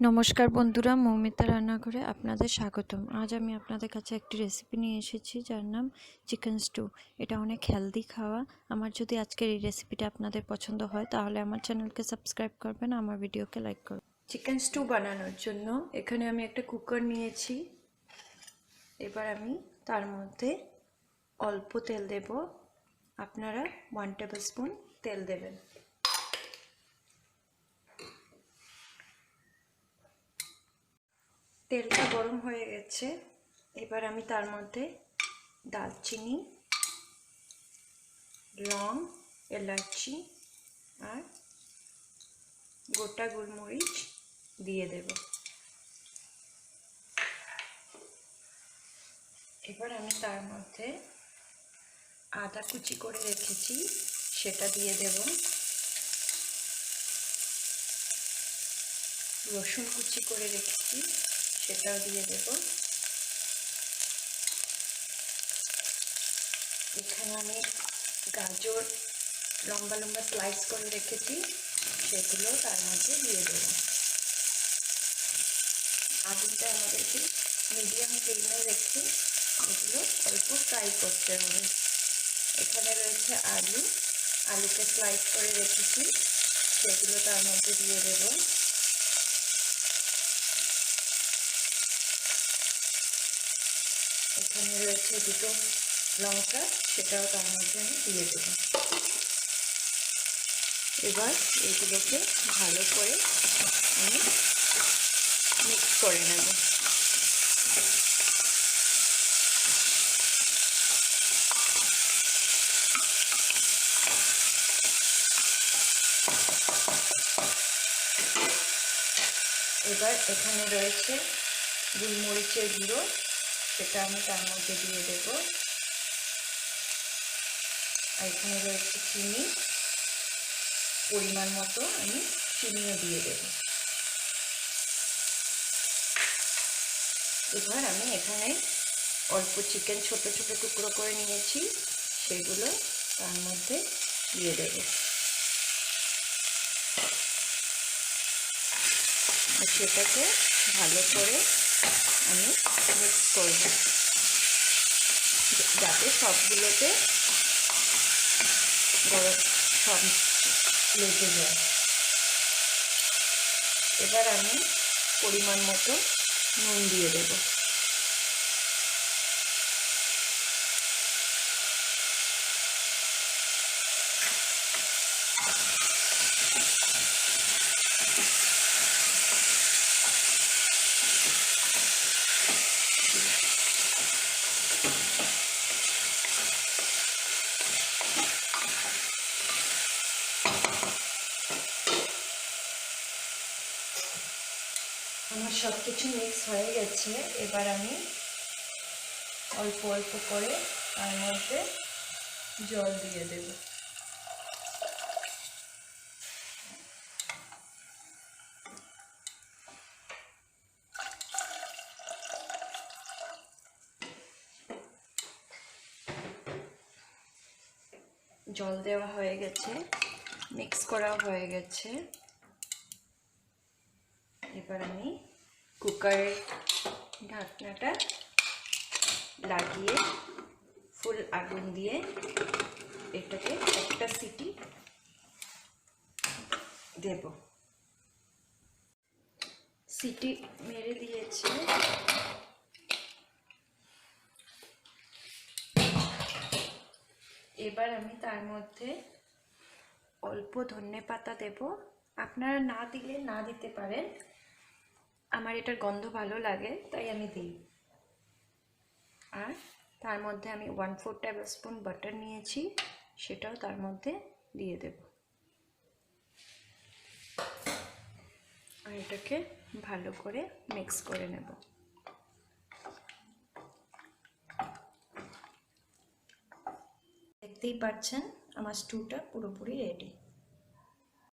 নমস্কার বন্ধুরা, মৌমিতা রান্নাঘরে আপনাদের স্বাগতম। আজ আমি আপনাদের কাছে একটি রেসিপি নিয়ে এসেছি যার নাম চিকেন স্টু। এটা অনেক হেলদি খাওয়া। আমার যদি আজকের এই রেসিপিটা আপনাদের পছন্দ হয় তাহলে আমার চ্যানেলকে সাবস্ক্রাইব করবেন, আমার ভিডিওকে লাইক করবেন। চিকেন স্টু বানানোর জন্য এখানে আমি একটা কুকার নিয়েছি। এবার আমি তার মধ্যে অল্প তেল দেব। আপনারা 1 টেবিল স্পুন তেল দেবেন। তেলটা গরম হয়ে গেছে। এবার আমি তার মধ্যে দারচিনি, লং, এলাচি আর গোটা গোলমরিচ দিয়ে দেব। এবার আমি তার মধ্যে আদা কুচি করে রেখেছি সেটা দিয়ে দেব। রসুন কুচি করে রেখেছি সেটাও দিয়ে দেব। এখানে আমি গাজর লম্বা লম্বা স্লাইস করে রেখেছি, সেগুলো তার মধ্যে দিয়ে দেব। আগুনটা আমাদেরকে মিডিয়াম ফ্লেমে রেখে এগুলো অল্প ফ্রাই করতে হবে। এখানে রয়েছে আলুকে স্লাইস করে রেখেছি, সেগুলো তার মধ্যে দিয়ে দেব। এখানে রয়েছে দুটো লঙ্কা, সেটাও তার মধ্যে আমি দিয়ে দেব। এবার এগুলোকে ভালো করে আমি মিক্স করে নেব। এবার এখানে রয়েছে গোলমরিচের গুঁড়ো, সেটা আমি তার মধ্যে দিয়ে দেব। আর এখানে রয়েছে চিনি, পরিমাণ মতো আমি চিনিও দিয়ে দেব। এবার আমি এখানে অল্প চিকেন ছোট ছোট টুকরো করে নিয়েছি, সেগুলো তার মধ্যে দিয়ে দেব। সেটাকে ভালো করে আমি মিক্স করব যাতে সবগুলোতে সব লেগে যায়। এবার আমি পরিমাণ মতো নুন দিয়ে দেব। আমার সব কিছু মিক্স হয়ে গেছে। এবার আমি অল্প অল্প করে তার মধ্যে জল দিয়ে দেব। জল দেওয়া হয়ে গেছে, মিক্স করা হয়ে গেছে। এবার আমি কুকারের ঢাকনাটা লাগিয়ে ফুল আগুন দিয়ে এটাকে একটা সিটি দেব। সিটি মেরে দিয়েছে। এবার আমি তার মধ্যে অল্প ধনেপাতা দেব। আপনারা না দিলে না দিতে পারেন, আমার এটার গন্ধ ভালো লাগে তাই আমি দিই। আর তার মধ্যে আমি 1/4 টেবিল স্পুন বাটার নিয়েছি, সেটাও তার মধ্যে দিয়ে দেব। আর এটাকে ভালো করে মিক্স করে নেব। দেখতেই পাচ্ছেন আমার স্টুটা পুরোপুরি রেডি।